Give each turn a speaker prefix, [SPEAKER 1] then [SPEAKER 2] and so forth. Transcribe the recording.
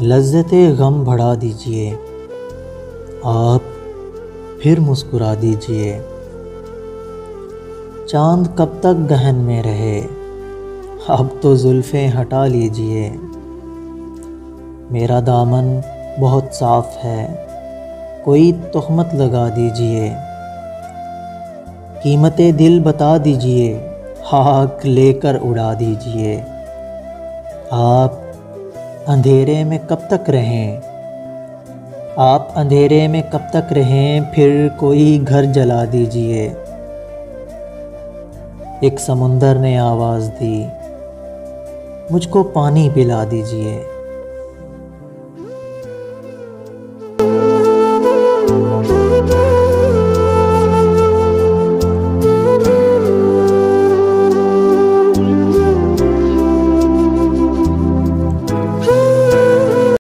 [SPEAKER 1] लज़्ज़ते गम बढ़ा दीजिए, आप फिर मुस्कुरा दीजिए। चांद कब तक गहन में रहे, अब तो जुल्फ़ें हटा लीजिए। मेरा दामन बहुत साफ़ है, कोई तोहमत लगा दीजिए। कीमते दिल बता दीजिए, खाक लेकर उड़ा दीजिए। आप अंधेरे में कब तक रहें, आप अंधेरे में कब तक रहें, फिर कोई घर जला दीजिए। एक समुंदर ने आवाज़ दी, मुझको पानी पिला दीजिए।